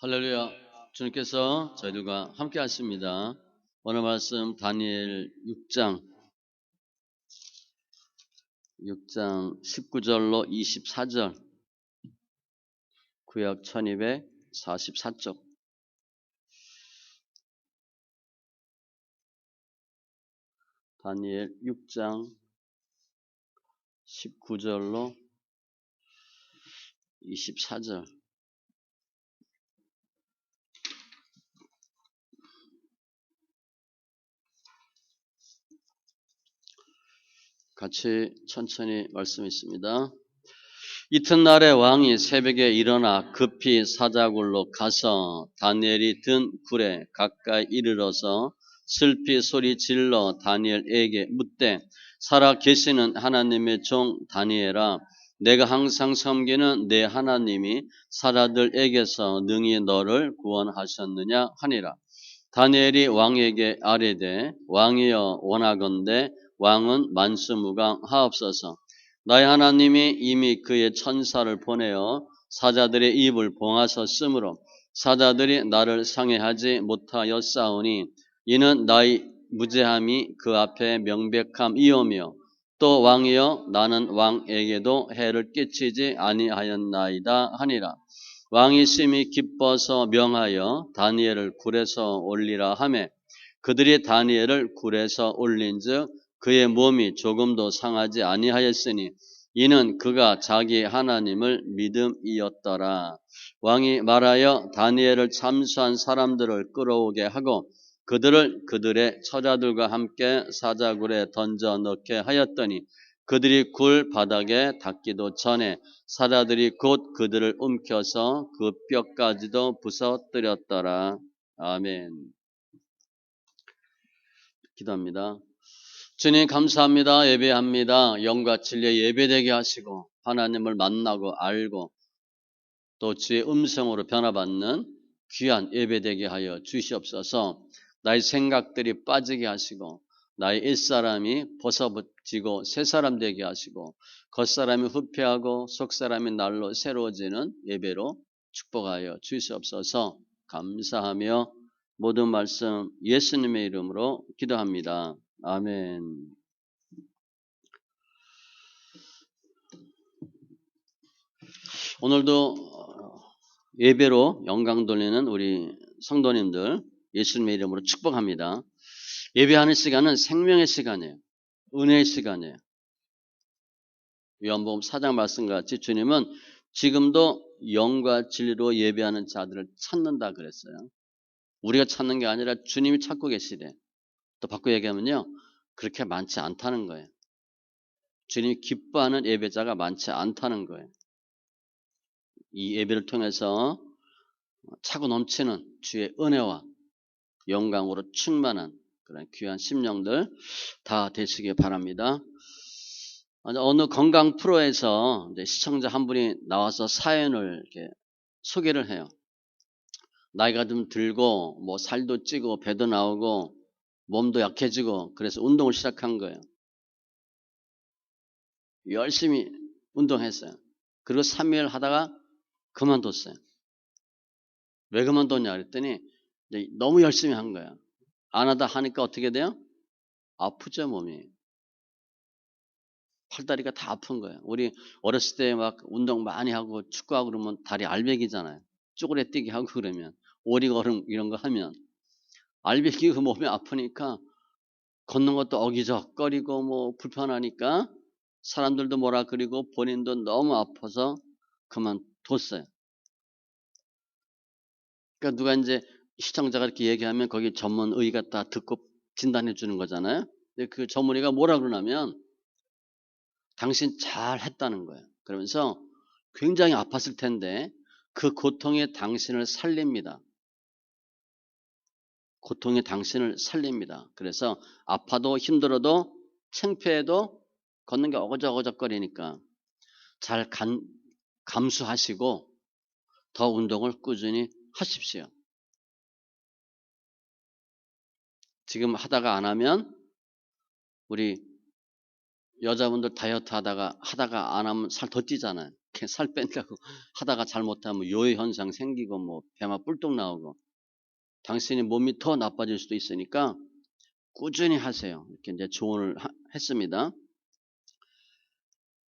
할렐루야. 주님께서 저희들과 함께 하십니다. 오늘 말씀 다니엘 6장 19절로 24절, 구약 1244쪽. 다니엘 6장 19절로 24절. 같이 천천히 말씀 있습니다. 이튿날에 왕이 새벽에 일어나 급히 사자굴로 가서 다니엘이 든 굴에 가까이 이르러서 슬피 소리 질러 다니엘에게 묻되, 살아 계시는 하나님의 종 다니엘아, 내가 항상 섬기는 내 하나님이 사자들에게서 능히 너를 구원하셨느냐 하니라. 다니엘이 왕에게 아뢰되, 왕이여 원하건대 왕은 만수무강하옵소서. 나의 하나님이 이미 그의 천사를 보내어 사자들의 입을 봉하셨으므로 사자들이 나를 상해하지 못하였사오니, 이는 나의 무죄함이 그 앞에 명백함이오며, 또 왕이여 나는 왕에게도 해를 끼치지 아니하였나이다 하니라. 왕이 심히 기뻐서 명하여 다니엘을 굴에서 올리라 하매, 그들이 다니엘을 굴에서 올린즉 그의 몸이 조금도 상하지 아니하였으니 이는 그가 자기 하나님을 믿음이었더라. 왕이 말하여 다니엘을 참수한 사람들을 끌어오게 하고 그들을 그들의 처자들과 함께 사자굴에 던져 넣게 하였더니, 그들이 굴 바닥에 닿기도 전에 사자들이 곧 그들을 움켜서 그 뼈까지도 부서뜨렸더라. 아멘. 기도합니다. 주님 감사합니다. 예배합니다. 영과 진리의 예배되게 하시고 하나님을 만나고 알고 또 주의 음성으로 변화받는 귀한 예배되게 하여 주시옵소서. 나의 생각들이 빠지게 하시고 나의 옛사람이 벗어지고 새사람 되게 하시고 겉사람이 후패하고 속사람이 날로 새로워지는 예배로 축복하여 주시옵소서. 감사하며 모든 말씀 예수님의 이름으로 기도합니다. 아멘. 오늘도 예배로 영광 돌리는 우리 성도님들 예수님의 이름으로 축복합니다. 예배하는 시간은 생명의 시간이에요. 은혜의 시간이에요. 요한복음 4장 말씀과 같이 주님은 지금도 영과 진리로 예배하는 자들을 찾는다 그랬어요. 우리가 찾는 게 아니라 주님이 찾고 계시대. 또 바꿔 얘기하면요, 그렇게 많지 않다는 거예요. 주님이 기뻐하는 예배자가 많지 않다는 거예요. 이 예배를 통해서 차고 넘치는 주의 은혜와 영광으로 충만한 그런 귀한 심령들 다 되시길 바랍니다. 어느 건강 프로에서 이제 시청자 한 분이 나와서 사연을 이렇게 소개를 해요. 나이가 좀 들고 뭐 살도 찌고 배도 나오고 몸도 약해지고 그래서 운동을 시작한 거예요. 열심히 운동했어요. 그리고 3일 하다가 그만뒀어요. 왜 그만뒀냐 그랬더니 너무 열심히 한 거야. 안 하다 하니까 어떻게 돼요? 아프죠, 몸이. 팔다리가 다 아픈 거예요. 우리 어렸을 때 막 운동 많이 하고 축구하고 그러면 다리 알배기잖아요. 쪼그레뛰기 하고 그러면 오리걸음 이런 거 하면 알배기 그 몸이 아프니까 걷는 것도 어기적거리고 뭐 불편하니까 사람들도 뭐라 그리고 본인도 너무 아파서 그만뒀어요. 그러니까 누가 이제 시청자가 이렇게 얘기하면 거기 전문 의가 다 듣고 진단해 주는 거잖아요. 근데 그 전문의가 뭐라 그러냐면 당신 잘 했다는 거예요. 그러면서 굉장히 아팠을 텐데 그 고통이 당신을 살립니다. 고통이 당신을 살립니다. 그래서 아파도 힘들어도 창피해도 걷는 게 어거적어적거리니까 잘 감수하시고 더 운동을 꾸준히 하십시오. 지금 하다가 안 하면 우리 여자분들 다이어트 하다가 안 하면 살 더 찌잖아요. 이렇게 살 뺀다고 하다가 잘못하면 요요 현상 생기고 뭐 배만 뿔뚝 나오고 당신의 몸이 더 나빠질 수도 있으니까 꾸준히 하세요. 이렇게 이제 조언을 했습니다.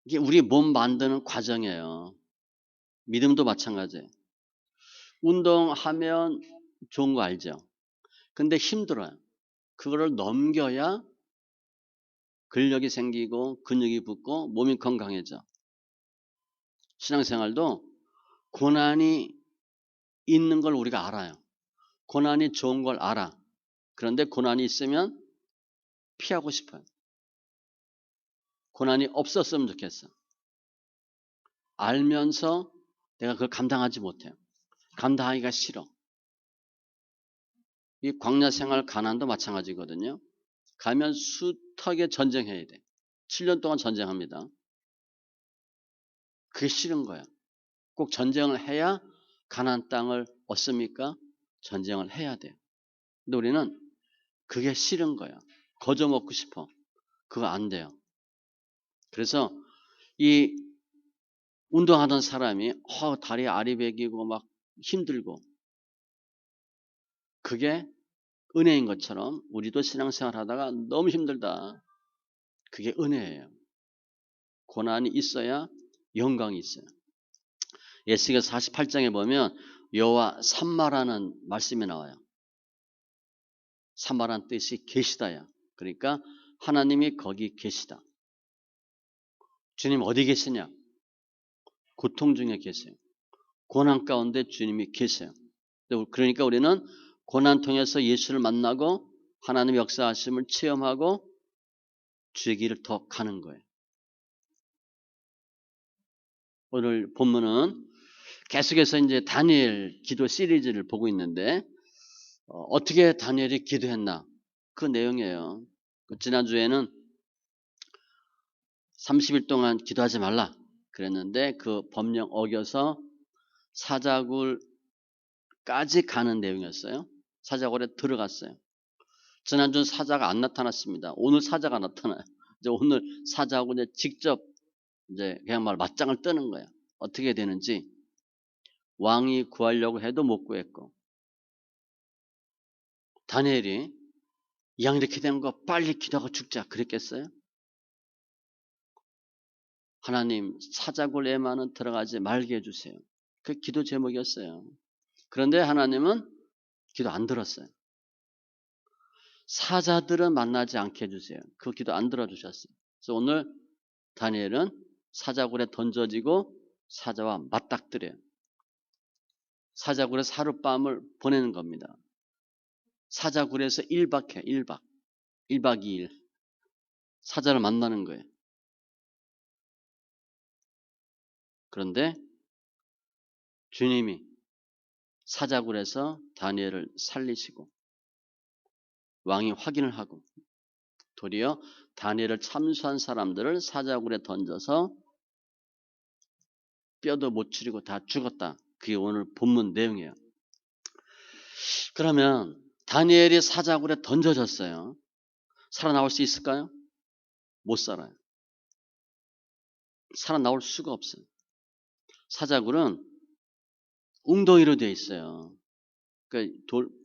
이게 우리 몸 만드는 과정이에요. 믿음도 마찬가지예요. 운동하면 좋은 거 알죠? 근데 힘들어요. 그거를 넘겨야 근력이 생기고 근육이 붙고 몸이 건강해져. 신앙생활도 고난이 있는 걸 우리가 알아요. 고난이 좋은 걸 알아. 그런데 고난이 있으면 피하고 싶어요. 고난이 없었으면 좋겠어. 알면서 내가 그걸 감당하지 못해요. 감당하기가 싫어. 이 광야 생활 가난도 마찬가지거든요. 가면 숱하게 전쟁해야 돼. 7년 동안 전쟁합니다. 그게 싫은 거야. 꼭 전쟁을 해야 가나안 땅을 얻습니까? 전쟁을 해야 돼요. 근데 우리는 그게 싫은 거야. 거저 먹고 싶어. 그거 안 돼요. 그래서 이 운동하던 사람이 다리 아리백이고 막 힘들고 그게 은혜인 것처럼 우리도 신앙생활 하다가 너무 힘들다. 그게 은혜예요. 고난이 있어야 영광이 있어요. 예수께서 48장에 보면 여호와 삼마라는 말씀이 나와요. 삼마라는 뜻이 계시다야. 그러니까 하나님이 거기 계시다. 주님 어디 계시냐? 고통 중에 계세요. 고난 가운데 주님이 계세요. 그러니까 우리는 고난 통해서 예수를 만나고 하나님의 역사하심을 체험하고 주의 길을 더 가는 거예요. 오늘 본문은 계속해서 이제 다니엘 기도 시리즈를 보고 있는데 어떻게 다니엘이 기도했나 그 내용이에요. 지난주에는 30일 동안 기도하지 말라 그랬는데 그 법령 어겨서 사자굴까지 가는 내용이었어요. 사자굴에 들어갔어요. 지난주는 사자가 안 나타났습니다. 오늘 사자가 나타나요. 이제 오늘 사자하고 이제 직접 이제 그냥 말 맞짱을 뜨는 거야. 어떻게 되는지 왕이 구하려고 해도 못 구했고 다니엘이 양 이렇게 된 거 빨리 기도하고 죽자 그랬겠어요? 하나님 사자굴에만은 들어가지 말게 해주세요. 그 기도 제목이었어요. 그런데 하나님은 기도 안 들었어요. 사자들은 만나지 않게 해주세요. 그 기도 안 들어주셨어요. 그래서 오늘 다니엘은 사자굴에 던져지고 사자와 맞닥뜨려요. 사자굴에 하룻밤을 보내는 겁니다. 사자굴에서 1박해 1박 1박 2일 사자를 만나는 거예요. 그런데 주님이 사자굴에서 다니엘을 살리시고 왕이 확인을 하고 도리어 다니엘을 참수한 사람들을 사자굴에 던져서 뼈도 못 추리고 다 죽었다. 그게 오늘 본문 내용이에요. 그러면 다니엘이 사자굴에 던져졌어요. 살아나올 수 있을까요? 못 살아요. 살아나올 수가 없어요. 사자굴은 웅덩이로 되어 있어요. 그러니까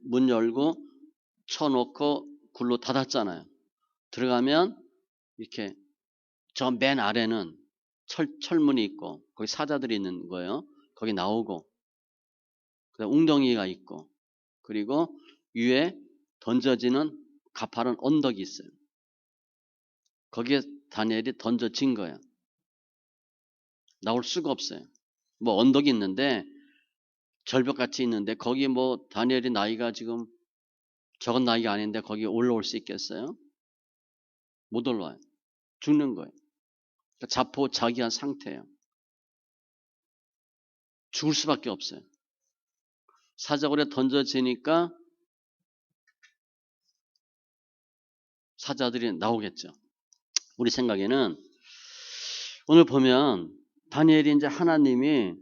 문 열고 쳐놓고 굴로 닫았잖아요. 들어가면 이렇게 저 맨 아래는 철문이 있고 거기 사자들이 있는 거예요. 거기 나오고 그다음 웅덩이가 있고 그리고 위에 던져지는 가파른 언덕이 있어요. 거기에 다니엘이 던져진 거예요. 나올 수가 없어요. 뭐 언덕이 있는데 절벽같이 있는데 거기 뭐 다니엘이 나이가 지금 적은 나이가 아닌데 거기 올라올 수 있겠어요? 못 올라와요. 죽는 거예요. 그러니까 자포자기한 상태예요. 죽을 수밖에 없어요. 사자굴에 던져지니까 사자들이 나오겠죠. 우리 생각에는 오늘 보면 다니엘이 이제 하나님이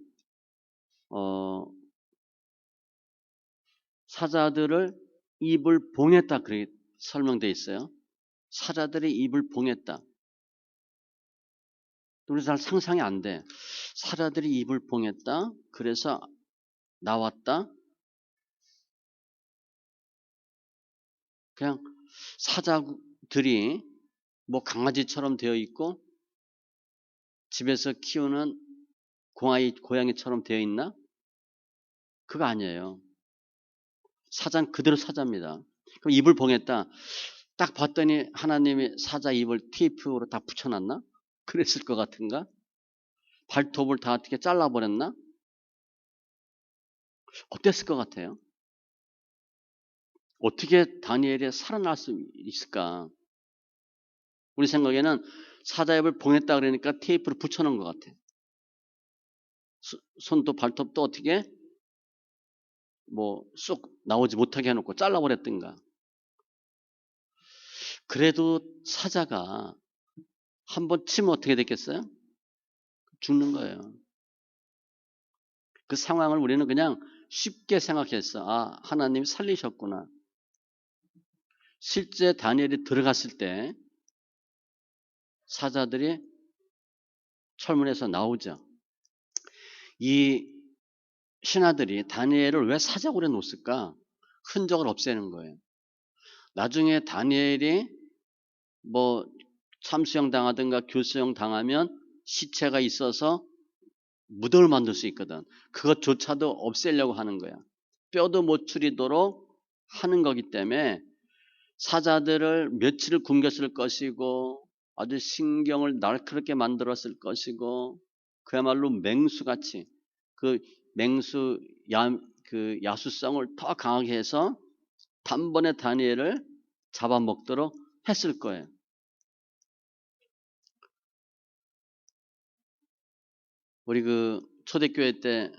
사자들을 입을 봉했다 그렇게 설명되어 있어요. 사자들이 입을 봉했다. 우리 잘 상상이 안 돼. 사자들이 입을 봉했다. 그래서 나왔다. 그냥 사자들이 뭐 강아지처럼 되어 있고 집에서 키우는 고양이처럼 되어 있나? 그거 아니에요. 사자는 그대로 사자입니다. 그럼 입을 봉했다. 딱 봤더니 하나님이 사자 입을 테이프로 다 붙여놨나? 그랬을 것 같은가? 발톱을 다 어떻게 잘라버렸나? 어땠을 것 같아요? 어떻게 다니엘이 살아날 수 있을까? 우리 생각에는 사자 입을 봉했다 그러니까 테이프를 붙여놓은 것 같아. 손도 발톱도 어떻게 뭐 쏙 나오지 못하게 해놓고 잘라버렸던가. 그래도 사자가 한번 치면 어떻게 됐겠어요? 죽는 거예요. 그 상황을 우리는 그냥 쉽게 생각했어. 아, 하나님이 살리셨구나. 실제 다니엘이 들어갔을 때 사자들이 철문에서 나오죠. 이 신하들이 다니엘을 왜 사자굴에 놓았을까? 흔적을 없애는 거예요. 나중에 다니엘이 뭐 참수형 당하든가 교수형 당하면 시체가 있어서 무덤을 만들 수 있거든. 그것조차도 없애려고 하는 거야. 뼈도 못 추리도록 하는 거기 때문에 사자들을 며칠을 굶겼을 것이고 아주 신경을 날카롭게 만들었을 것이고 그야말로 맹수같이 그 맹수 그 야수성을 더 강하게 해서 단번에 다니엘을 잡아먹도록 했을 거예요. 우리 그 초대교회 때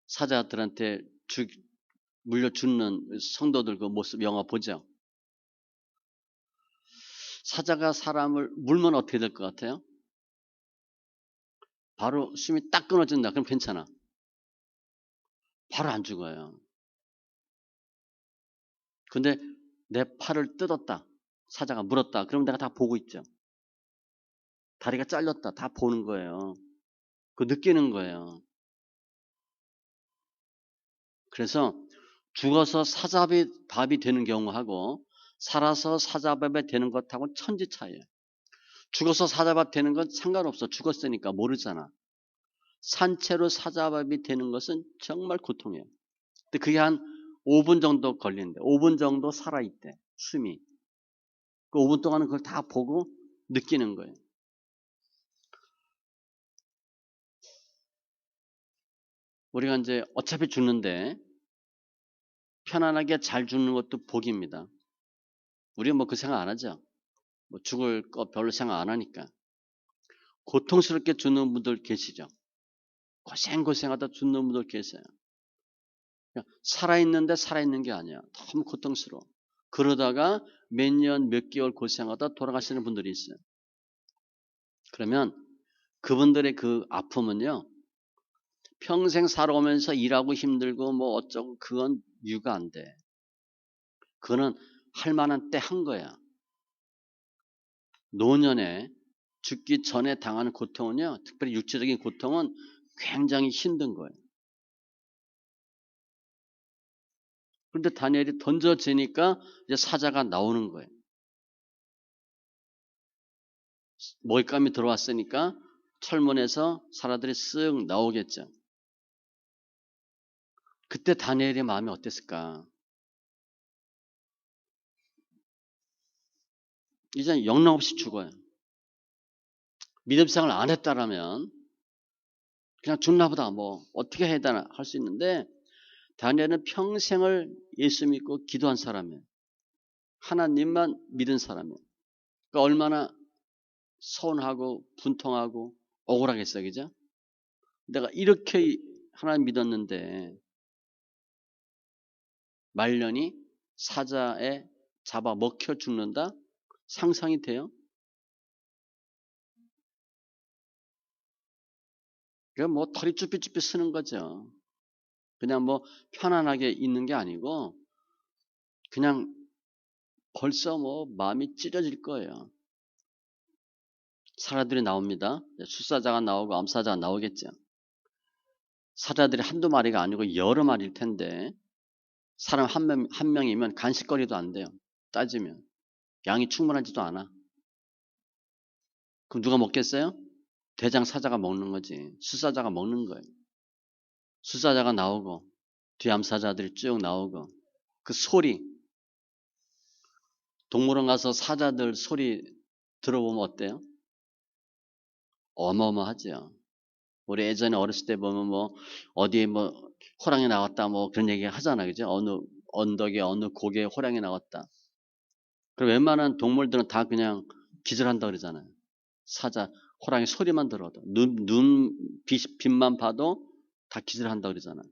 사자들한테 물려 죽는 성도들 그 모습 영화 보죠. 사자가 사람을 물면 어떻게 될 것 같아요? 바로 숨이 딱 끊어진다. 그럼 괜찮아. 바로 안 죽어요. 근데 내 팔을 뜯었다. 사자가 물었다. 그럼 내가 다 보고 있죠. 다리가 잘렸다. 다 보는 거예요. 그 느끼는 거예요. 그래서 죽어서 사자밥이 되는 경우하고 살아서 사자밥이 되는 것하고 천지 차이예요. 죽어서 사자밥 되는 건 상관없어. 죽었으니까 모르잖아. 산채로 사자밥이 되는 것은 정말 고통이에요. 근데 그게 한 5분 정도 걸리는데 5분 정도 살아있대. 숨이. 그 5분 동안은 그걸 다 보고 느끼는 거예요. 우리가 이제 어차피 죽는데 편안하게 잘 죽는 것도 복입니다. 우리는 뭐 그 생각 안 하죠. 뭐 죽을 거 별로 생각 안 하니까. 고통스럽게 죽는 분들 계시죠. 고생하다 죽는 분들 계세요. 살아있는데 살아있는 게 아니야. 너무 고통스러워. 그러다가 몇 년, 몇 개월 고생하다 돌아가시는 분들이 있어요. 그러면 그분들의 그 아픔은요, 평생 살아오면서 일하고 힘들고 뭐 어쩌고 그건 이유가 안 돼. 그거는 할 만한 때 한 거야. 노년에 죽기 전에 당하는 고통은요, 특별히 육체적인 고통은 굉장히 힘든 거예요. 그런데 다니엘이 던져지니까 이제 사자가 나오는 거예요. 먹잇감이 들어왔으니까 철문에서 사람들이 쓱 나오겠죠. 그때 다니엘의 마음이 어땠을까? 이제 영락없이 죽어요. 믿음 생활을 안 했다라면 그냥 죽나 보다 뭐 어떻게 해야 되나 할 수 있는데 다니엘은 평생을 예수 믿고 기도한 사람이에요. 하나님만 믿은 사람이에요. 그러니까 얼마나 서운하고 분통하고 억울하겠어요. 그죠? 내가 이렇게 하나님 믿었는데 말년이 사자에 잡아 먹혀 죽는다? 상상이 돼요? 그러니까 뭐 털이 쭈삣쭈삣 쓰는 거죠. 그냥 뭐 편안하게 있는 게 아니고 그냥 벌써 뭐 마음이 찢어질 거예요. 사자들이 나옵니다. 술사자가 나오고 암사자가 나오겠죠. 사자들이 한두 마리가 아니고 여러 마리일 텐데 사람 한 명이면 간식거리도 안 돼요. 따지면. 양이 충분하지도 않아. 그럼 누가 먹겠어요? 대장 사자가 먹는 거지. 술사자가 먹는 거예요. 술사자가 나오고 뒤 암사자들이 쭉 나오고 그 소리, 동물원 가서 사자들 소리 들어보면 어때요? 어마어마하죠. 우리 예전에 어렸을 때 보면 뭐 어디에 뭐 호랑이 나왔다 뭐 그런 얘기 하잖아, 그죠? 어느 언덕에 어느 고개에 호랑이 나왔다. 그럼 웬만한 동물들은 다 그냥 기절한다 그러잖아요. 사자, 호랑이 소리만 들어도 빛만 봐도 다 기절한다 그러잖아요.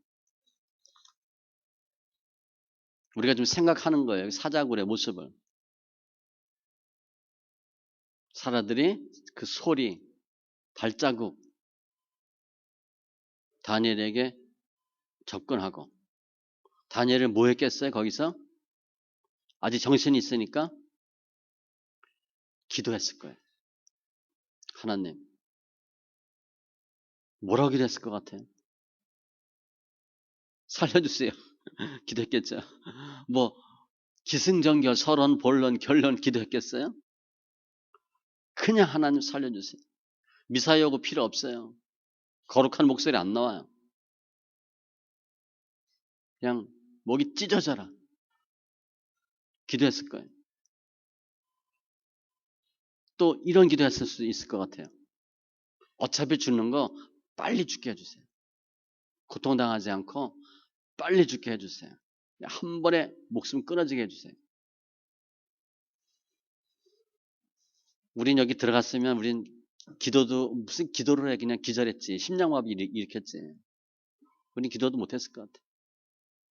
우리가 좀 생각하는 거예요. 사자굴의 모습을. 사자들이 그 소리, 발자국, 다니엘에게 접근하고 다니엘을 뭐 했겠어요? 거기서 아직 정신이 있으니까 기도했을 거예요. 하나님 뭐라고 기도했을 것 같아요? 살려주세요. 기도했겠죠. 뭐 기승전결 서론 본론 결론 기도했겠어요? 그냥 하나님 살려주세요. 미사여구 필요 없어요. 거룩한 목소리 안 나와요. 그냥 목이 찢어져라. 기도했을 거예요. 또 이런 기도했을 수도 있을 것 같아요. 어차피 죽는 거 빨리 죽게 해주세요. 고통당하지 않고 빨리 죽게 해주세요. 한 번에 목숨 끊어지게 해주세요. 우린 여기 들어갔으면 우린 기도도 무슨 기도를 해 그냥 기절했지. 심장마비 일으켰지. 우린 기도도 못했을 것 같아.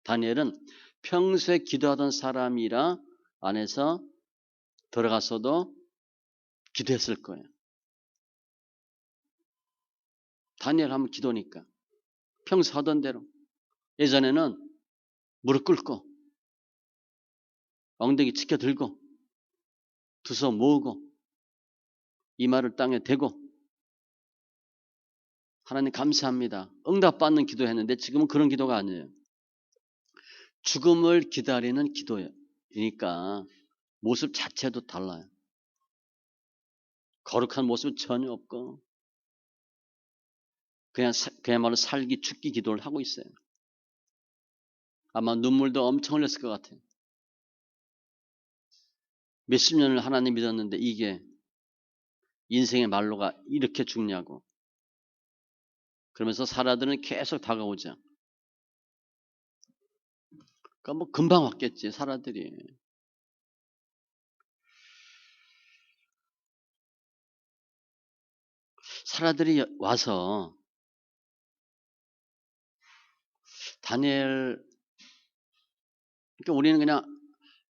다니엘은 평소에 기도하던 사람이라 안에서 들어갔어도 기도했을 거예요. 다니엘 하면 기도니까. 평소 하던 대로. 예전에는 무릎 꿇고 엉덩이 치켜 들고 두 손 모으고 이마를 땅에 대고 하나님 감사합니다. 응답받는 기도했는데 지금은 그런 기도가 아니에요. 죽음을 기다리는 기도니까 모습 자체도 달라요. 거룩한 모습 전혀 없고 그야말로 살기 죽기 기도를 하고 있어요. 아마 눈물도 엄청 흘렸을 것 같아요. 몇십 년을 하나님 믿었는데 이게 인생의 말로가 이렇게 죽냐고. 그러면서 사라들은 계속 다가오죠. 그러니까 뭐 금방 왔겠지 사라들이. 사라들이 와서 다니엘 그러니까 우리는 그냥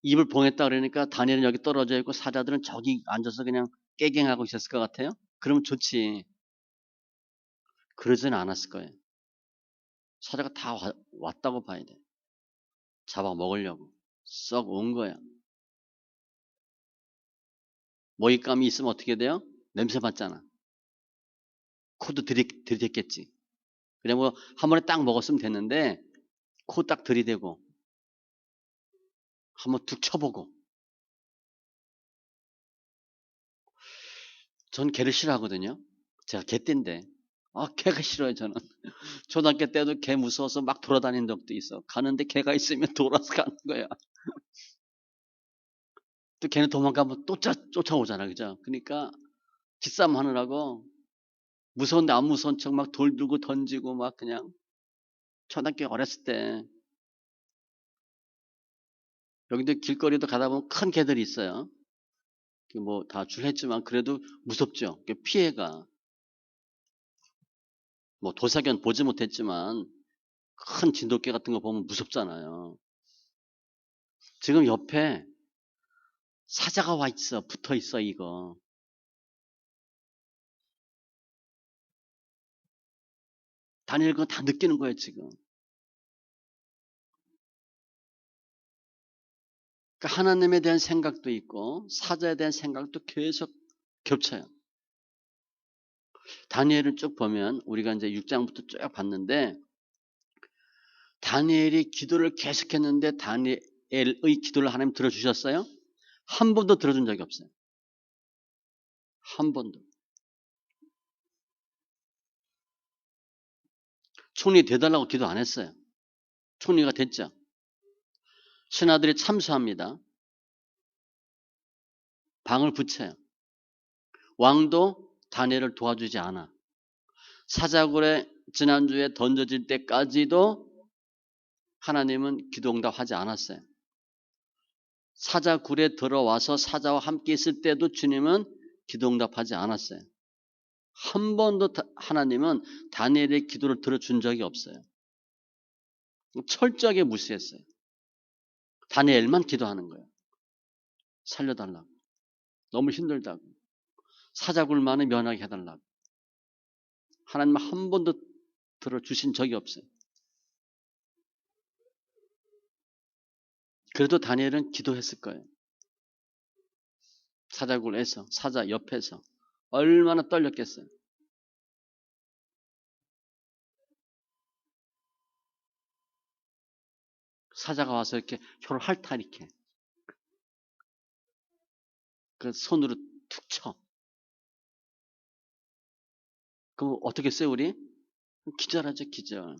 입을 봉했다 그러니까 다니엘은 여기 떨어져 있고 사자들은 저기 앉아서 그냥 깨갱하고 있었을 것 같아요. 그러면 좋지. 그러지는 않았을 거예요. 사자가 다 왔다고 봐야 돼. 잡아먹으려고. 썩 온 거야. 모잇감이 있으면 어떻게 돼요? 냄새 맡잖아. 코도 들이댔겠지. 그냥 뭐 한 번에 딱 먹었으면 됐는데 코 딱 들이대고 한번 툭 쳐보고. 전 개를 싫어하거든요. 제가 개떼인데. 개가 싫어요 저는. 초등학교 때도 개 무서워서 막 돌아다닌 적도 있어. 가는데 개가 있으면 돌아서 가는 거야. 또 걔는 도망가면 또 쫓아오잖아. 그죠? 그러니까 기싸움 하느라고 무서운데 안 무서운 척 막 돌 들고 던지고 막 그냥 초등학교 어렸을 때 여기도 길거리도 가다 보면 큰 개들이 있어요. 뭐 다 줄했지만 그래도 무섭죠. 피해가 뭐 도사견 보지 못했지만 큰 진돗개 같은 거 보면 무섭잖아요. 지금 옆에 사자가 와 있어. 붙어 있어 이거. 다니엘 그거 다 느끼는 거예요 지금. 그러니까 하나님에 대한 생각도 있고 사자에 대한 생각도 계속 겹쳐요. 다니엘을 쭉 보면 우리가 이제 6장부터 쭉 봤는데 다니엘이 기도를 계속했는데 다니엘의 기도를 하나님 들어주셨어요? 한 번도 들어준 적이 없어요. 한 번도. 총리 되달라고 기도 안 했어요. 총리가 됐죠. 신하들이 참수합니다. 방을 붙여요. 왕도 다니엘을 도와주지 않아. 사자굴에 지난주에 던져질 때까지도 하나님은 기도 응답하지 않았어요. 사자굴에 들어와서 사자와 함께 있을 때도 주님은 기도 응답하지 않았어요. 한 번도 하나님은 다니엘의 기도를 들어준 적이 없어요. 철저하게 무시했어요. 다니엘만 기도하는 거예요. 살려달라고. 너무 힘들다고. 사자굴만을 면하게 해달라고. 하나님은 한 번도 들어주신 적이 없어요. 그래도 다니엘은 기도했을 거예요. 사자굴에서, 사자 옆에서 얼마나 떨렸겠어요. 사자가 와서 이렇게 혀를 핥아 이렇게 그 손으로 툭 쳐. 그럼 어떻게 써요 우리? 기절하죠 기절.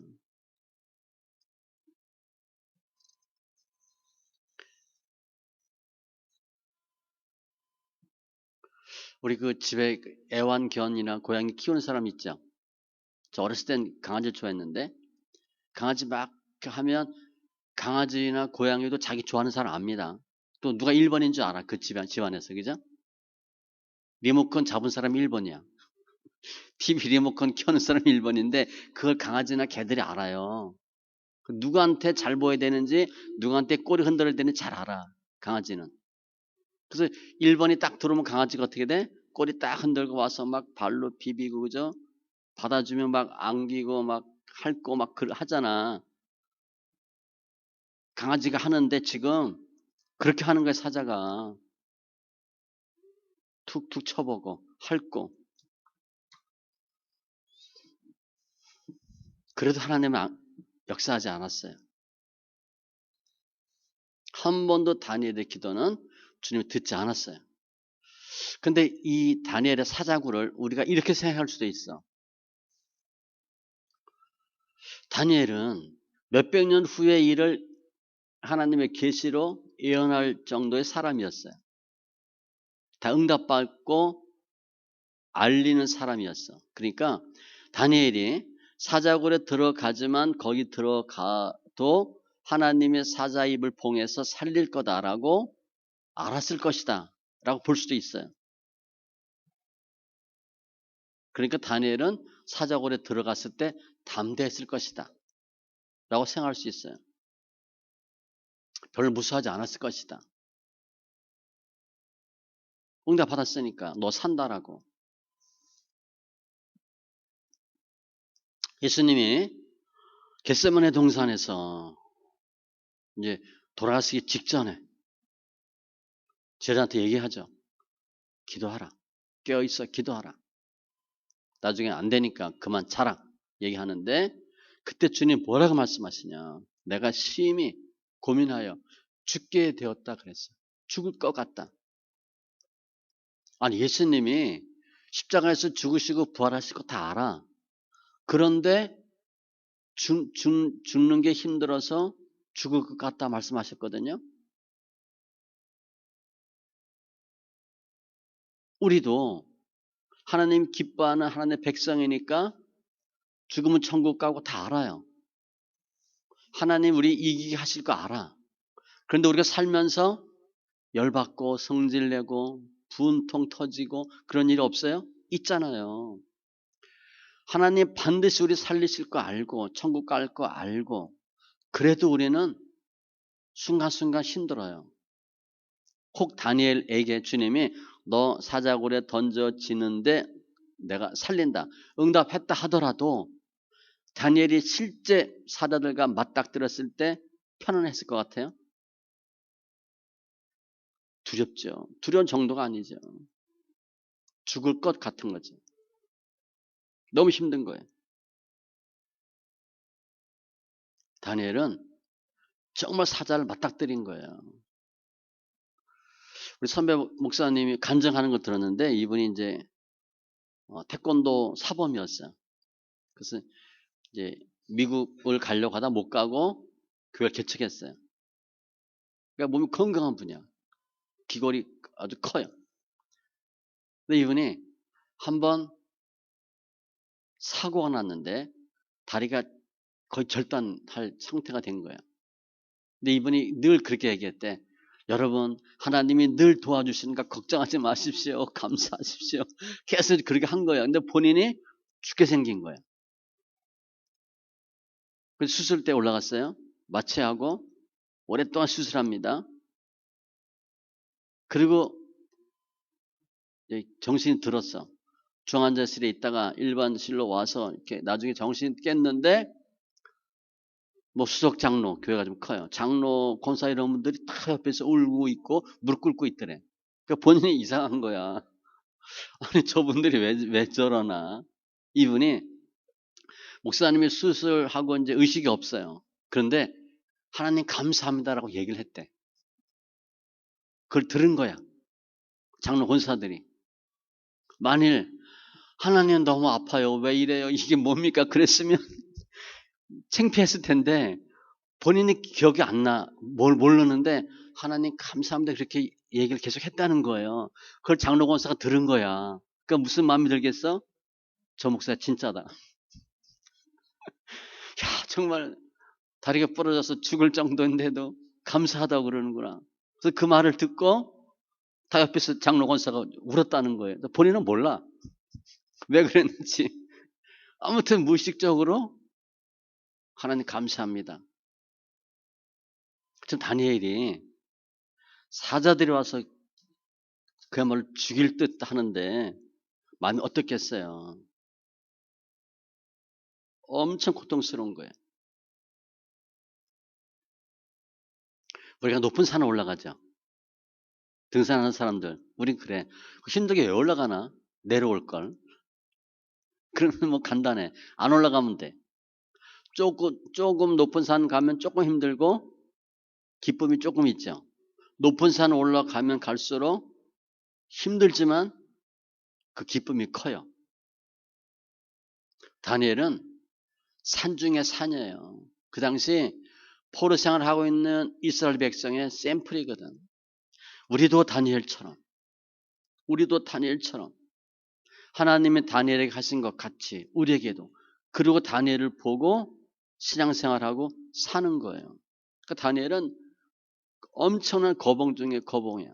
우리 그 집에 애완견이나 고양이 키우는 사람 있죠. 저 어렸을 땐 강아지를 좋아했는데 강아지 막 하면 강아지나 고양이도 자기 좋아하는 사람 압니다. 또 누가 1번인 줄 알아. 그 집안에서. 그죠? 리모컨 잡은 사람이 1번이야. TV 리모컨 켜는 사람이 1번인데 그걸 강아지나 개들이 알아요. 누구한테 잘 보여야 되는지 누구한테 꼬리 흔들어야 되는지 잘 알아. 강아지는. 그래서 1번이 딱 들어오면 강아지가 어떻게 돼? 꼬리 딱 흔들고 와서 막 발로 비비고 그죠? 받아주면 막 안기고 막 핥고 막 하잖아. 강아지가 하는데 지금 그렇게 하는 거야 사자가. 툭툭 쳐보고 핥고. 그래도 하나님은 역사하지 않았어요. 한 번도 다니엘의 기도는 주님이 듣지 않았어요. 근데 이 다니엘의 사자굴을 우리가 이렇게 생각할 수도 있어. 다니엘은 몇백 년 후의 일을 하나님의 계시로 예언할 정도의 사람이었어요. 다 응답받고 알리는 사람이었어. 그러니까 다니엘이 사자굴에 들어가지만 거기 들어가도 하나님의 사자 입을 봉해서 살릴 거다라고 알았을 것이다 라고 볼 수도 있어요. 그러니까 다니엘은 사자굴에 들어갔을 때 담대했을 것이다 라고 생각할 수 있어요. 별로 무수하지 않았을 것이다. 응답 받았으니까 너 산다라고. 예수님이 겟세마네 동산에서 이제 돌아가시기 직전에 제자한테 얘기하죠. 기도하라. 깨어있어 기도하라. 나중에 안 되니까 그만 자라 얘기하는데 그때 주님 뭐라고 말씀하시냐. 내가 심히 고민하여 죽게 되었다 그랬어요. 죽을 것 같다. 아니 예수님이 십자가에서 죽으시고 부활하실 거 다 알아. 그런데 죽는 게 힘들어서 죽을 것 같다 말씀하셨거든요. 우리도 하나님 기뻐하는 하나님의 백성이니까 죽으면 천국 가고 다 알아요. 하나님 우리 이기게 하실 거 알아. 그런데 우리가 살면서 열받고 성질내고 분통 터지고 그런 일 없어요? 있잖아요. 하나님 반드시 우리 살리실 거 알고 천국 갈 거 알고 그래도 우리는 순간순간 힘들어요. 혹 다니엘에게 주님이 너 사자굴에 던져지는데 내가 살린다. 응답했다 하더라도 다니엘이 실제 사자들과 맞닥뜨렸을 때 편안했을 것 같아요? 두렵죠. 두려운 정도가 아니죠. 죽을 것 같은 거죠. 너무 힘든 거예요. 다니엘은 정말 사자를 맞닥뜨린 거예요. 우리 선배 목사님이 간증하는 걸 들었는데 이분이 이제 태권도 사범이었어요. 그래서 이제 미국을 가려고 하다 못 가고 교회를 개척했어요. 그러니까 몸이 건강한 분이야. 기골이 아주 커요. 근데 이분이 한번 사고가 났는데 다리가 거의 절단할 상태가 된 거예요. 근데 이분이 늘 그렇게 얘기했대. 여러분, 하나님이 늘 도와주시니까 걱정하지 마십시오. 감사하십시오. 계속 그렇게 한 거예요. 근데 본인이 죽게 생긴 거예요. 그래서 수술대 올라갔어요. 마취하고 오랫동안 수술합니다. 그리고 정신이 들었어. 중환자실에 있다가 일반실로 와서 이렇게 나중에 정신이 깼는데 뭐 수석 장로, 교회가 좀 커요. 장로, 권사 이런 분들이 다 옆에서 울고 있고 무릎 꿇고 있더래. 그러니까 본인이 이상한 거야. 아니 저분들이 왜 저러나. 이분이 목사님이 수술하고 이제 의식이 없어요. 그런데 하나님 감사합니다라고 얘기를 했대. 그걸 들은 거야. 장로 권사들이. 만일 하나님 너무 아파요. 왜 이래요? 이게 뭡니까? 그랬으면 창피했을 텐데 본인이 기억이 안 나. 모르는데 하나님 감사합니다. 그렇게 얘기를 계속 했다는 거예요. 그걸 장로 권사가 들은 거야. 그러니까 무슨 마음이 들겠어? 저 목사 진짜다. 야, 정말 다리가 부러져서 죽을 정도인데도 감사하다고 그러는구나. 그래서 그 말을 듣고 다 옆에서 장로 권사가 울었다는 거예요. 본인은 몰라. 왜 그랬는지. 아무튼 무의식적으로 하나님 감사합니다. 지금 다니엘이 사자들이 와서 그야말로 죽일 듯 하는데 마음이 어떻겠어요? 엄청 고통스러운 거예요. 우리가 높은 산에 올라가죠. 등산하는 사람들, 우린 그래. 힘들게 왜 올라가나? 내려올 걸. 그러면 뭐 간단해. 안 올라가면 돼. 조금 높은 산 가면 조금 힘들고 기쁨이 조금 있죠. 높은 산 올라가면 갈수록 힘들지만 그 기쁨이 커요. 다니엘은 산 중에 산이에요. 그 당시 포로 생활을 하고 있는 이스라엘 백성의 샘플이거든. 우리도 다니엘처럼 하나님이 다니엘에게 하신 것 같이 우리에게도 그리고 다니엘을 보고 신앙생활하고 사는 거예요. 그러니까 다니엘은 엄청난 거봉 중에 거봉이야.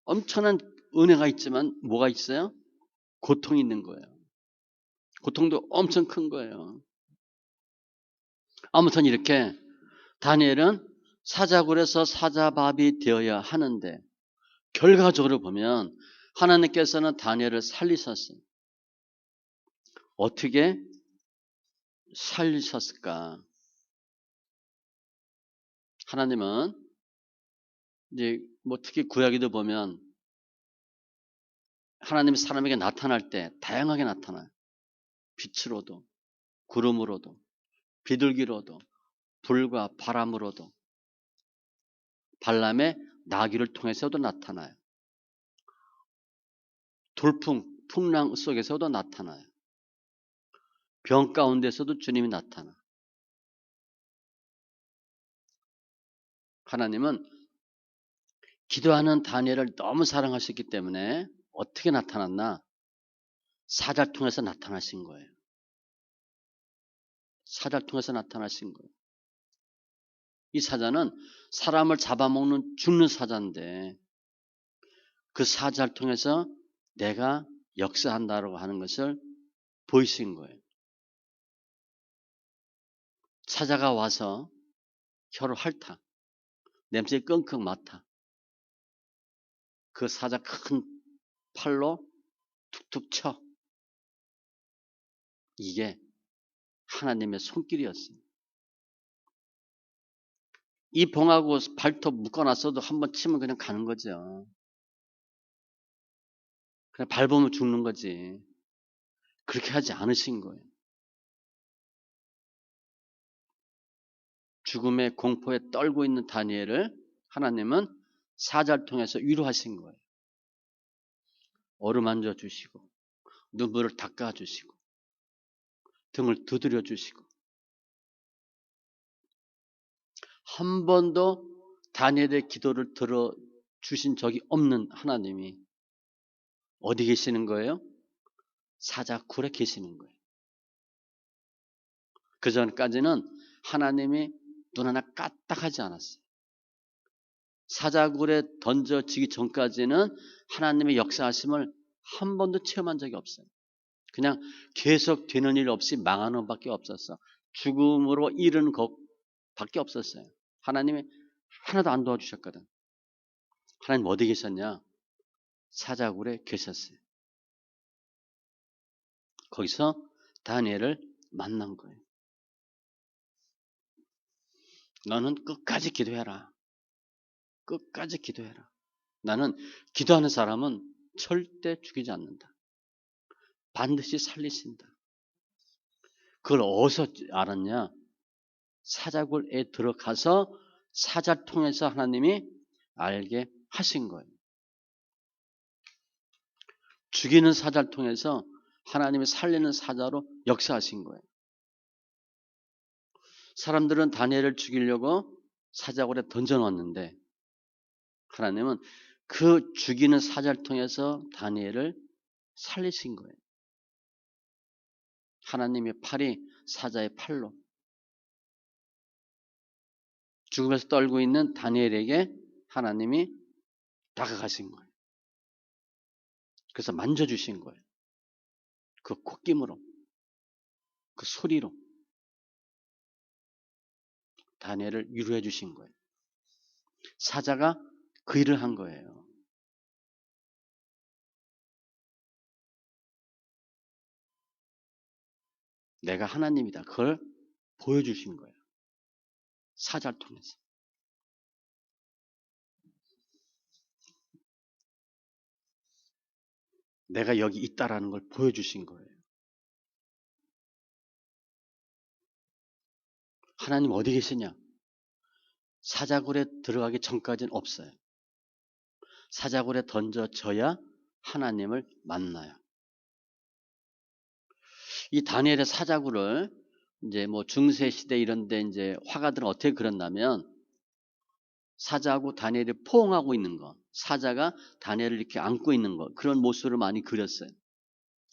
엄청난 은혜가 있지만 뭐가 있어요? 고통이 있는 거예요. 고통도 엄청 큰 거예요. 아무튼 이렇게 다니엘은 사자굴에서 사자밥이 되어야 하는데 결과적으로 보면 하나님께서는 다니엘을 살리셨어요. 어떻게 살리셨을까? 하나님은 이제 뭐 특히 구약에도 보면 하나님이 사람에게 나타날 때 다양하게 나타나요. 빛으로도, 구름으로도, 비둘기로도, 불과 바람으로도, 발람의 나귀를 통해서도 나타나요. 돌풍, 풍랑 속에서도 나타나요. 병 가운데서도 주님이 나타나. 하나님은 기도하는 다니엘을 너무 사랑하셨기 때문에 어떻게 나타났나? 사자를 통해서 나타나신 거예요. 사자를 통해서 나타나신 거예요. 이 사자는 사람을 잡아먹는 죽는 사자인데 그 사자를 통해서 내가 역사한다라고 하는 것을 보이신 거예요. 사자가 와서 혀를 핥아. 냄새에 끙끙 맡아. 그 사자 큰 팔로 툭툭 쳐. 이게 하나님의 손길이었어요. 이 봉하고 발톱 묶어놨어도 한번 치면 그냥 가는 거죠. 그냥 밟으면 죽는 거지. 그렇게 하지 않으신 거예요. 죽음의 공포에 떨고 있는 다니엘을 하나님은 사자를 통해서 위로하신 거예요. 어루만져 주시고 눈물을 닦아 주시고 등을 두드려 주시고 한 번도 다니엘의 기도를 들어주신 적이 없는 하나님이 어디 계시는 거예요? 사자굴에 계시는 거예요. 그 전까지는 하나님이 눈 하나 까딱하지 않았어요. 사자굴에 던져지기 전까지는 하나님의 역사하심을 한 번도 체험한 적이 없어요. 그냥 계속 되는 일 없이 망하는 것밖에 없었어. 죽음으로 이르는 것밖에 없었어요. 하나님이 하나도 안 도와주셨거든. 하나님 어디 계셨냐? 사자굴에 계셨어요. 거기서 다니엘을 만난 거예요. 너는 끝까지 기도해라. 끝까지 기도해라. 나는 기도하는 사람은 절대 죽이지 않는다. 반드시 살리신다. 그걸 어디서 알았냐? 사자굴에 들어가서 사자 통해서 하나님이 알게 하신 거예요. 죽이는 사자를 통해서 하나님이 살리는 사자로 역사하신 거예요. 사람들은 다니엘을 죽이려고 사자굴에 던져놨는데 하나님은 그 죽이는 사자를 통해서 다니엘을 살리신 거예요. 하나님의 팔이 사자의 팔로 죽음에서 떨고 있는 다니엘에게 하나님이 다가가신 거예요. 그래서 만져주신 거예요. 그 콧김으로, 그 소리로 다니엘을 위로해 주신 거예요. 사자가 그 일을 한 거예요. 내가 하나님이다. 그걸 보여주신 거예요. 사자를 통해서. 내가 여기 있다라는 걸 보여주신 거예요. 하나님 어디 계시냐? 사자굴에 들어가기 전까지는 없어요. 사자굴에 던져져야 하나님을 만나요. 이 다니엘의 사자굴을 이제 뭐 중세 시대 이런 데 이제 화가들은 어떻게 그렸냐면 사자하고 다니엘이 포옹하고 있는 거, 사자가 다니엘을 이렇게 안고 있는 거, 그런 모습을 많이 그렸어요.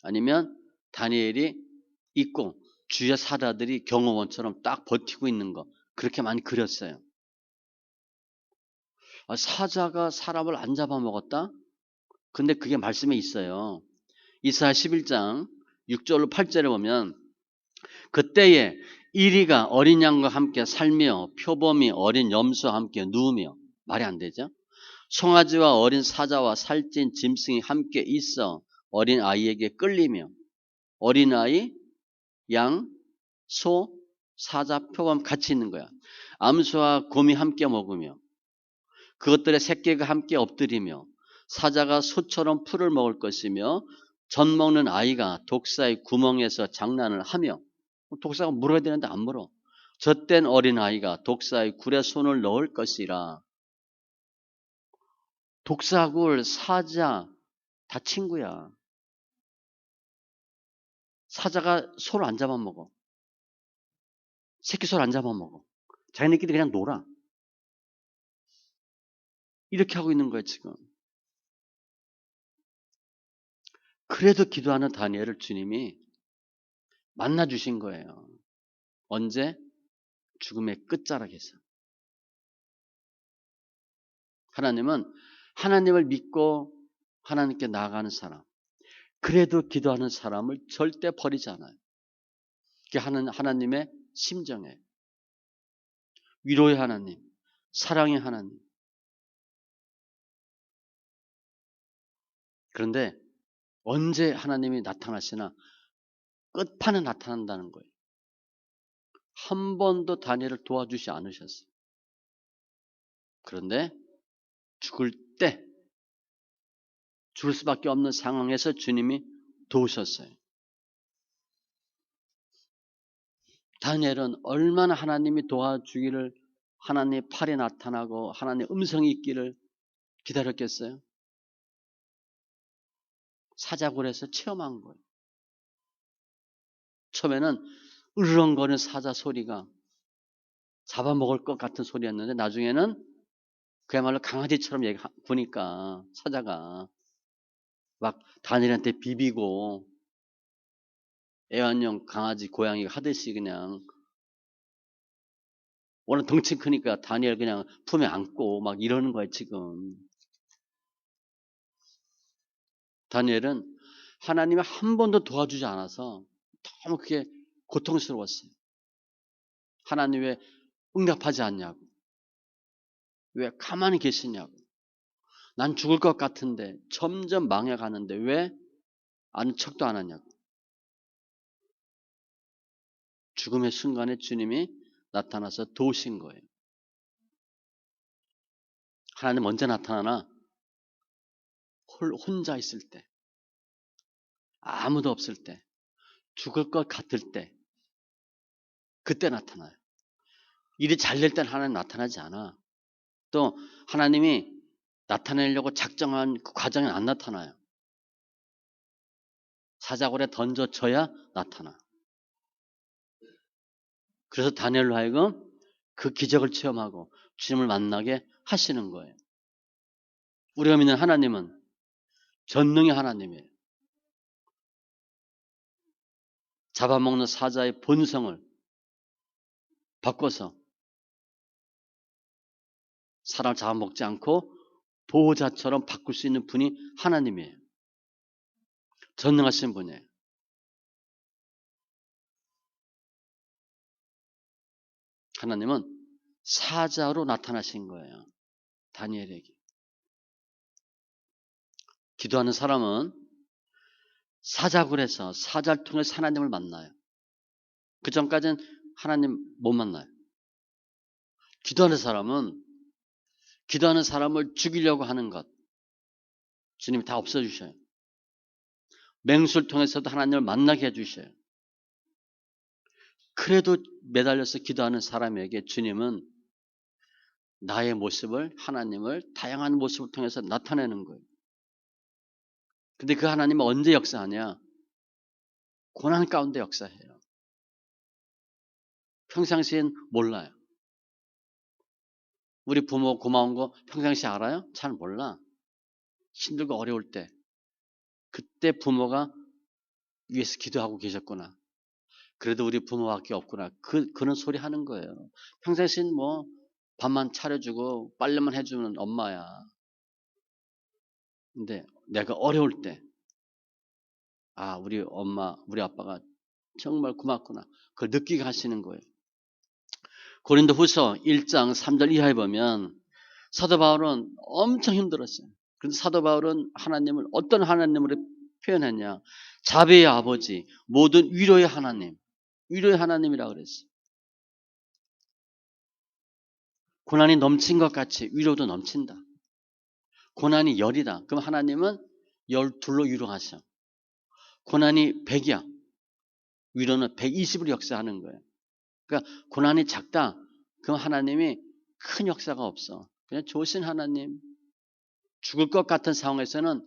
아니면 다니엘이 있고 주위의 사자들이 경호원처럼 딱 버티고 있는 거, 그렇게 많이 그렸어요. 사자가 사람을 안 잡아먹었다? 근데 그게 말씀에 있어요. 이사야 11장 6절로 8절에 보면 그때에 이리가 어린 양과 함께 살며 표범이 어린 염소와 함께 누우며, 말이 안 되죠? 송아지와 어린 사자와 살찐 짐승이 함께 있어 어린 아이에게 끌리며, 어린 아이, 양, 소, 사자, 표범 같이 있는 거야. 암소와 곰이 함께 먹으며 그것들의 새끼가 함께 엎드리며 사자가 소처럼 풀을 먹을 것이며 젖 먹는 아이가 독사의 구멍에서 장난을 하며, 독사가 물어야 되는데 안 물어. 젖된 어린아이가 독사의 굴에 손을 넣을 것이라. 독사굴, 사자 다 친구야. 사자가 소를 안 잡아먹어. 새끼 소를 안 잡아먹어. 자기네끼리 그냥 놀아. 이렇게 하고 있는 거야 지금. 그래도 기도하는 다니엘을 주님이 만나주신 거예요. 언제? 죽음의 끝자락에서. 하나님은 하나님을 믿고 하나님께 나아가는 사람, 그래도 기도하는 사람을 절대 버리지 않아요. 그게 하나님의 심정이에요. 위로의 하나님, 사랑의 하나님. 그런데 언제 하나님이 나타나시나 끝판에 나타난다는 거예요. 한 번도 다니엘을 도와주지 않으셨어요. 그런데 죽을 때, 죽을 수밖에 없는 상황에서 주님이 도우셨어요. 다니엘은 얼마나 하나님이 도와주기를, 하나님의 팔이 나타나고 하나님의 음성이 있기를 기다렸겠어요? 사자굴에서 체험한 거예요. 처음에는 으르렁거리는 사자 소리가 잡아먹을 것 같은 소리였는데 나중에는 그야말로 강아지처럼 보니까 사자가 막 다니엘한테 비비고 애완용 강아지 고양이가 하듯이 그냥 워낙 덩치 크니까 다니엘 그냥 품에 안고 막 이러는 거예요 지금. 다니엘은 하나님이 한 번도 도와주지 않아서 너무 그게 고통스러웠어요. 하나님 왜 응답하지 않냐고. 왜 가만히 계시냐고. 난 죽을 것 같은데 점점 망해가는데 왜 아는 척도 안 하냐고. 죽음의 순간에 주님이 나타나서 도우신 거예요. 하나님 언제 나타나나? 혼자 있을 때, 아무도 없을 때, 죽을 것 같을 때, 그때 나타나요. 일이 잘 될 때는 하나님 나타나지 않아. 또 하나님이 나타내려고 작정한 그 과정에 안 나타나요. 사자굴에 던져져야 나타나. 그래서 다니엘로 하여금 그 기적을 체험하고 주님을 만나게 하시는 거예요. 우리가 믿는 하나님은 전능의 하나님이에요. 잡아먹는 사자의 본성을 바꿔서 사람을 잡아먹지 않고 보호자처럼 바꿀 수 있는 분이 하나님이에요. 전능하신 분이에요. 하나님은 사자로 나타나신 거예요. 다니엘에게. 기도하는 사람은 사자굴에서 사자를 통해서 하나님을 만나요. 그 전까지는 하나님 못 만나요. 기도하는 사람을 죽이려고 하는 것 주님이 다 없애주셔요. 맹수를 통해서도 하나님을 만나게 해주셔요. 그래도 매달려서 기도하는 사람에게 주님은 나의 모습을, 하나님을 다양한 모습을 통해서 나타내는 거예요. 근데 그 하나님은 언제 역사하냐? 고난 가운데 역사해요. 평상시엔 몰라요. 우리 부모 고마운 거 평상시에 알아요? 잘 몰라. 힘들고 어려울 때 그때 부모가 위에서 기도하고 계셨구나. 그래도 우리 부모밖에 없구나. 그런 소리 하는 거예요. 평상시엔 뭐 밥만 차려주고 빨래만 해주는 엄마야. 근데 내가 어려울 때 우리 엄마, 우리 아빠가 정말 고맙구나. 그걸 느끼게 하시는 거예요. 고린도후서 1장 3절 이하에 보면 사도 바울은 엄청 힘들었어요. 그런데 사도 바울은 하나님을 어떤 하나님으로 표현했냐? 자비의 아버지, 모든 위로의 하나님, 위로의 하나님이라고 그랬어요. 고난이 넘친 것 같이 위로도 넘친다. 고난이 열이다. 그럼 하나님은 12로 위로하셔. 고난이 100이야. 위로는 120으로 역사하는 거예요. 그러니까 고난이 작다. 그럼 하나님이 큰 역사가 없어. 그냥 좋으신 하나님. 죽을 것 같은 상황에서는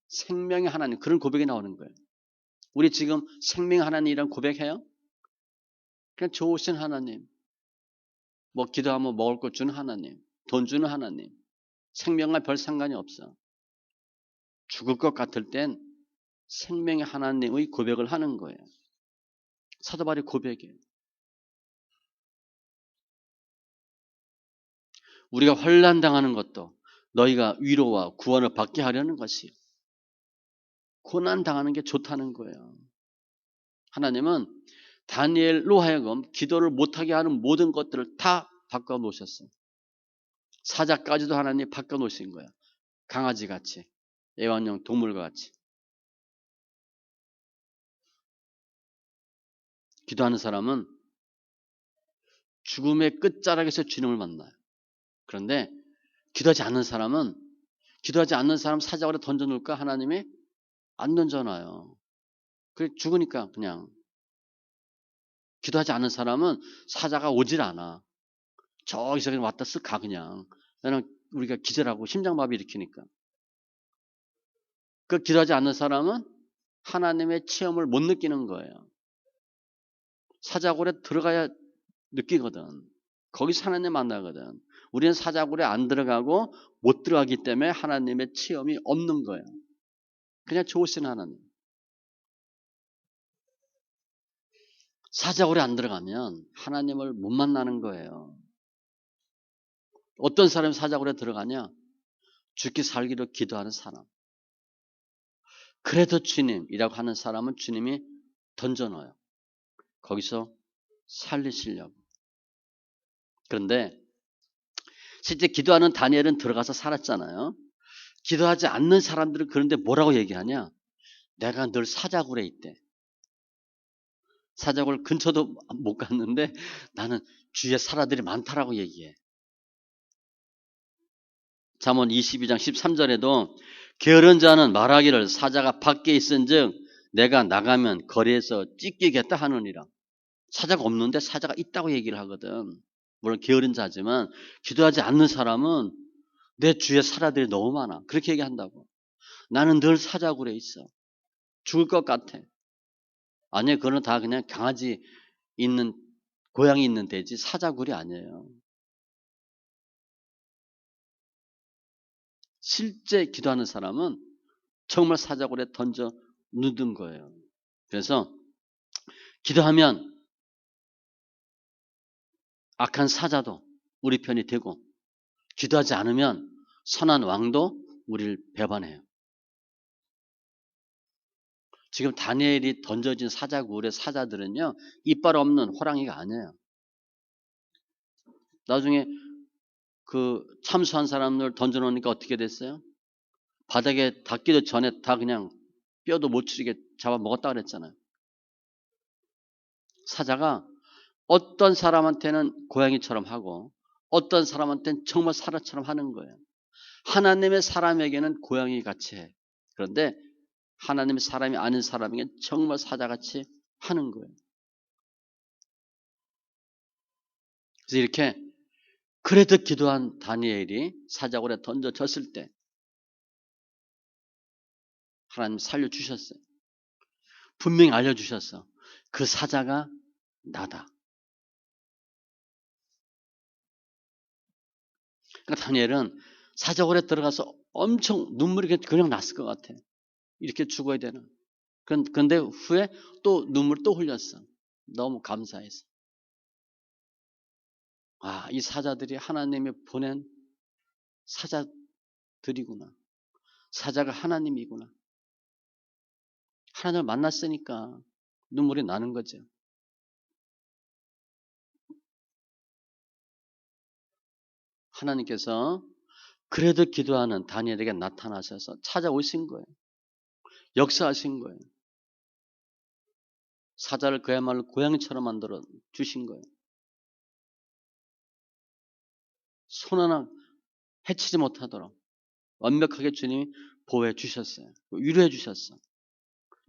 생명의 하나님. 그런 고백이 나오는 거예요. 우리 지금 생명의 하나님이란 고백해요? 그냥 좋으신 하나님. 뭐 기도하면 먹을 것 주는 하나님. 돈 주는 하나님. 생명과 별 상관이 없어. 죽을 것 같을 땐 생명의 하나님의 고백을 하는 거예요. 사도 바울의 고백이에요. 우리가 환난당하는 것도 너희가 위로와 구원을 받게 하려는 것이에요. 고난당하는 게 좋다는 거예요. 하나님은 다니엘로 하여금 기도를 못하게 하는 모든 것들을 다 바꿔놓으셨어요. 사자까지도 하나님이 바꿔놓으신 거예요. 강아지같이, 애완용 동물과 같이. 기도하는 사람은 죽음의 끝자락에서 주님을 만나요. 그런데 기도하지 않는 사람 사자굴에 던져놓을까? 하나님이 안 던져놔요. 그래 죽으니까 그냥 기도하지 않는 사람은 사자가 오질 않아. 저기서 그냥 왔다 쓱 가 그냥. 왜냐면 우리가 기절하고 심장마비 일으키니까. 그 기도하지 않는 사람은 하나님의 체험을 못 느끼는 거예요. 사자굴에 들어가야 느끼거든. 거기서 하나님 만나거든. 우리는 사자굴에 안 들어가고 못 들어가기 때문에 하나님의 체험이 없는 거예요. 그냥 좋으신 하나님. 사자굴에 안 들어가면 하나님을 못 만나는 거예요. 어떤 사람이 사자굴에 들어가냐? 죽기 살기로 기도하는 사람. 그래도 주님이라고 하는 사람은 주님이 던져넣어요. 거기서 살리시려고. 그런데 실제 기도하는 다니엘은 들어가서 살았잖아요. 기도하지 않는 사람들은 그런데 뭐라고 얘기하냐? 내가 늘 사자굴에 있대. 사자굴 근처도 못 갔는데 나는 주위에 사라들이 많다라고 얘기해. 잠언 22장 13절에도 게으른 자는 말하기를 사자가 밖에 있은즉 내가 나가면 거리에서 찢기겠다 하느니라. 사자가 없는데 사자가 있다고 얘기를 하거든. 물론 게으른 자지만 기도하지 않는 사람은 내 주위에 사자들이 너무 많아. 그렇게 얘기한다고. 나는 늘 사자굴에 있어. 죽을 것 같아. 아니요, 그거는 다 그냥 강아지 있는, 고양이 있는 데지 사자굴이 아니에요. 실제 기도하는 사람은 정말 사자굴에 던져 넣는 거예요. 그래서 기도하면 악한 사자도 우리 편이 되고 기도하지 않으면 선한 왕도 우리를 배반해요. 지금 다니엘이 던져진 사자굴의 사자들은요, 이빨 없는 호랑이가 아니에요. 나중에 그 참수한 사람들 던져놓으니까 어떻게 됐어요? 바닥에 닿기도 전에 다 그냥 뼈도 못 추리게 잡아먹었다 그랬잖아요. 사자가 어떤 사람한테는 고양이처럼 하고 어떤 사람한테는 정말 사람처럼 하는 거예요. 하나님의 사람에게는 고양이 같이 해. 그런데 하나님의 사람이 아닌 사람에게는 정말 사자같이 하는 거예요. 그래서 이렇게 그래도 기도한 다니엘이 사자굴에 던져졌을 때 하나님 살려주셨어요. 분명히 알려주셨어. 그 사자가 나다. 그러니까 다니엘은 사자굴에 들어가서 엄청 눈물이 그냥 났을 것 같아. 이렇게 죽어야 되나. 그런데 후에 또 눈물 또 흘렸어. 너무 감사해서. 아, 이 사자들이 하나님이 보낸 사자들이구나. 사자가 하나님이구나. 하나님을 만났으니까 눈물이 나는 거죠. 하나님께서 그래도 기도하는 다니엘에게 나타나셔서 찾아오신 거예요. 역사하신 거예요. 사자를 그야말로 고양이처럼 만들어 주신 거예요. 손 하나 해치지 못하도록 완벽하게 주님이 보호해 주셨어요. 위로해 주셨어.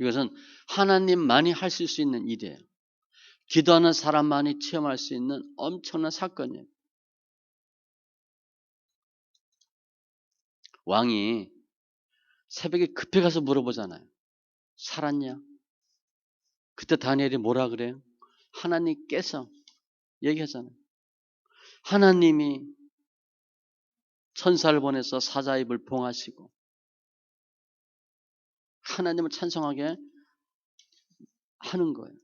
이것은 하나님만이 하실 수 있는 일이에요. 기도하는 사람만이 체험할 수 있는 엄청난 사건이에요. 왕이 새벽에 급해 가서 물어보잖아요. 살았냐? 그때 다니엘이 뭐라 그래요? 하나님께서 얘기하잖아요. 하나님이 천사를 보내서 사자 입을 봉하시고 하나님을 찬송하게 하는 거예요.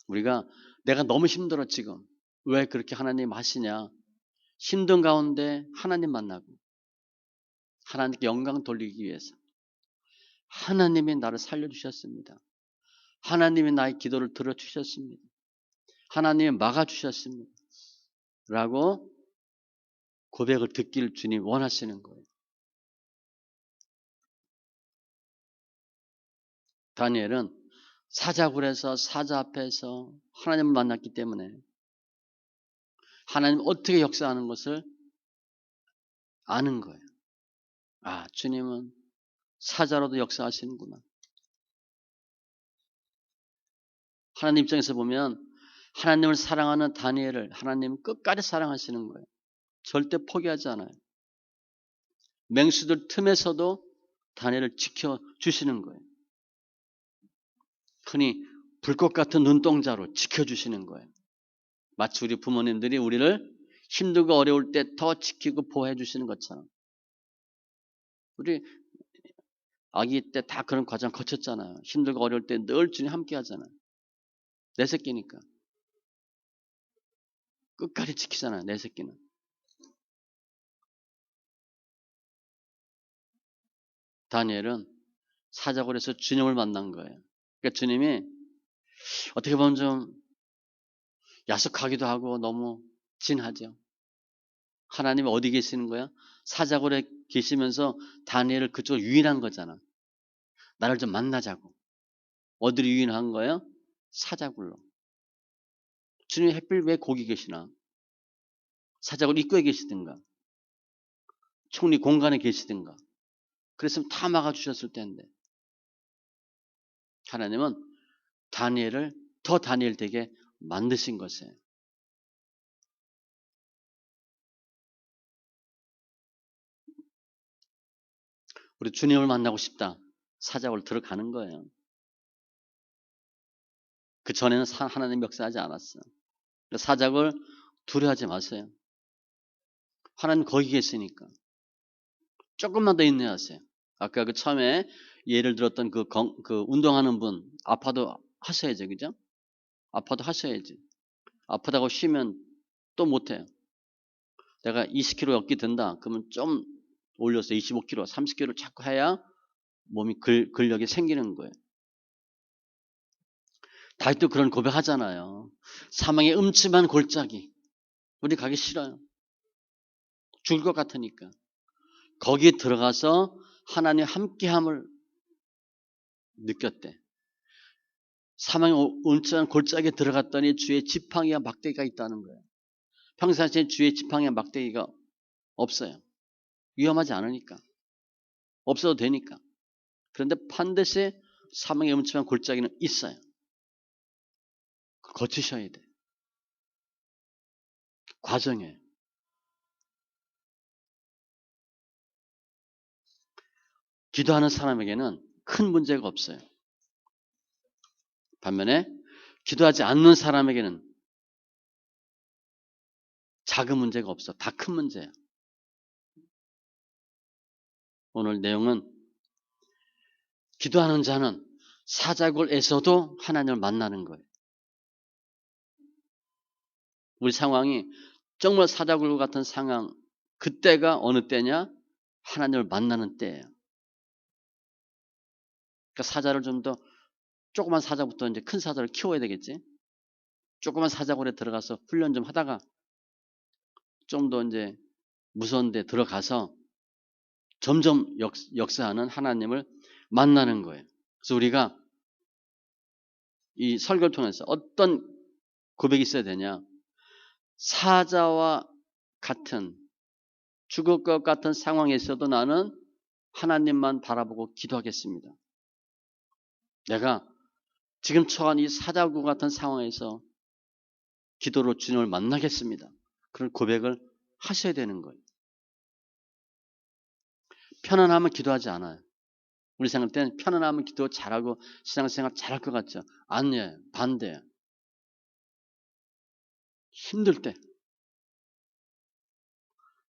우리가 내가 너무 힘들어 지금. 왜 그렇게 하나님 하시냐? 힘든 가운데 하나님 만나고 하나님께 영광 돌리기 위해서 하나님이 나를 살려주셨습니다. 하나님이 나의 기도를 들어주셨습니다. 하나님이 막아주셨습니다. 라고 고백을 듣기를 주님 원하시는 거예요. 다니엘은 사자굴에서 사자 앞에서 하나님을 만났기 때문에 하나님 어떻게 역사하는 것을 아는 거예요. 아, 주님은 사자로도 역사하시는구나. 하나님 입장에서 보면 하나님을 사랑하는 다니엘을 하나님은 끝까지 사랑하시는 거예요. 절대 포기하지 않아요. 맹수들 틈에서도 다니엘을 지켜주시는 거예요. 흔히 불꽃 같은 눈동자로 지켜주시는 거예요. 마치 우리 부모님들이 우리를 힘들고 어려울 때 더 지키고 보호해 주시는 것처럼. 우리 아기 때 다 그런 과정 거쳤잖아요. 힘들고 어려울 때 늘 주님 함께 하잖아요. 내 새끼니까. 끝까지 지키잖아요. 내 새끼는. 다니엘은 사자굴에서 주님을 만난 거예요. 그러니까 주님이 어떻게 보면 좀 야속하기도 하고 너무 진하죠. 하나님이 어디 계시는 거야? 사자굴에 계시면서 다니엘을 그쪽으로 유인한 거잖아. 나를 좀 만나자고. 어디로 유인한 거예요? 사자굴로. 주님이 햇빛 왜 거기 계시나? 사자굴 입구에 계시든가 총리 공간에 계시든가 그랬으면 다 막아주셨을 텐데 하나님은 다니엘을 더 다니엘 되게 만드신 것이에요. 우리 주님을 만나고 싶다. 사자굴 들어가는 거예요. 그 전에는 하나님 역사하지 않았어요. 사자굴 두려워하지 마세요. 하나님 거기 계시니까. 조금만 더 인내하세요. 아까 그 처음에 예를 들었던 그 운동하는 분 아파도 하셔야죠. 그죠? 아파도 하셔야지. 아프다고 쉬면 또 못해요. 내가 20kg 엮기 된다. 그러면 좀 올려서 25kg, 30kg 자꾸 해야 몸이 근력이 생기는 거예요. 다윗도 그런 고백하잖아요. 사망의 음침한 골짜기. 우리 가기 싫어요. 죽을 것 같으니까. 거기에 들어가서 하나님 함께함을 느꼈대. 사망의 음침한 골짜기에 들어갔더니 주의 지팡이와 막대기가 있다는 거예요. 평상시에 주의 지팡이와 막대기가 없어요. 위험하지 않으니까. 없어도 되니까. 그런데 반드시 사망의 음침한 골짜기는 있어요. 거치셔야 돼. 과정이에요. 기도하는 사람에게는 큰 문제가 없어요. 반면에 기도하지 않는 사람에게는 작은 문제가 없어. 다 큰 문제야. 오늘 내용은 기도하는 자는 사자굴에서도 하나님을 만나는 거예요. 우리 상황이 정말 사자굴 같은 상황, 그때가 어느 때냐? 하나님을 만나는 때예요. 그러니까 사자를 좀 더 조그만 사자부터 이제 큰 사자를 키워야 되겠지. 조그만 사자굴에 들어가서 훈련 좀 하다가 좀 더 이제 무서운 데 들어가서 점점 역사하는 하나님을 만나는 거예요. 그래서 우리가 이 설교를 통해서 어떤 고백이 있어야 되냐? 사자와 같은 죽을 것 같은 상황에서도 나는 하나님만 바라보고 기도하겠습니다. 내가 지금 처한 이 사자굴 같은 상황에서 기도로 주님을 만나겠습니다. 그런 고백을 하셔야 되는 거예요. 편안하면 기도하지 않아요. 우리 생각 때는 편안하면 기도 잘하고 신앙생활 잘할 것 같죠. 아니에요. 반대예요. 힘들 때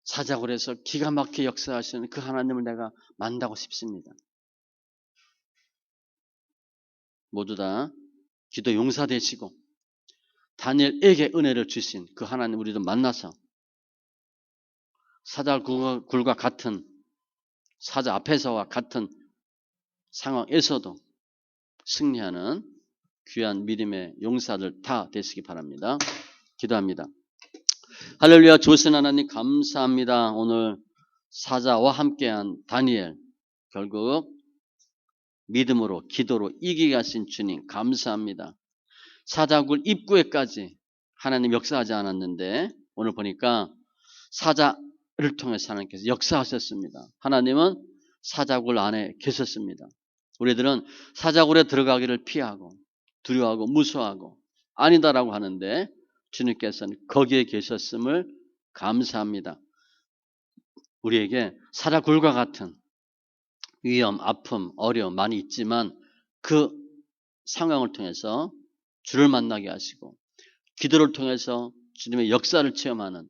사자굴에서 기가 막히게 역사하시는 그 하나님을 내가 만나고 싶습니다. 모두 다 기도 용사 되시고 다니엘에게 은혜를 주신 그 하나님 우리도 만나서 사자굴과 같은 사자 앞에서와 같은 상황에서도 승리하는 귀한 믿음의 용사들 다 되시기 바랍니다. 기도합니다. 할렐루야. 조신 하나님 감사합니다. 오늘 사자와 함께한 다니엘 결국 믿음으로 기도로 이기게 하신 주님 감사합니다. 사자굴 입구에까지 하나님 역사하지 않았는데 오늘 보니까 사자를 통해서 하나님께서 역사하셨습니다. 하나님은 사자굴 안에 계셨습니다. 우리들은 사자굴에 들어가기를 피하고 두려워하고 무서워하고 아니다라고 하는데 주님께서는 거기에 계셨음을 감사합니다. 우리에게 사자굴과 같은 위험, 아픔, 어려움 많이 있지만 그 상황을 통해서 주를 만나게 하시고 기도를 통해서 주님의 역사를 체험하는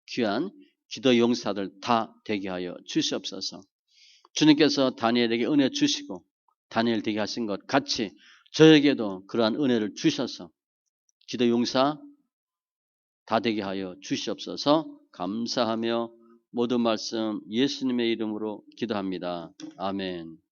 귀한 기도 용사들 다 되게 하여 주시옵소서. 주님께서 다니엘에게 은혜 주시고 다니엘 되게 하신 것 같이 저에게도 그러한 은혜를 주셔서 기도 용사 다 되게 하여 주시옵소서. 감사하며 모든 말씀 예수님의 이름으로 기도합니다. 아멘.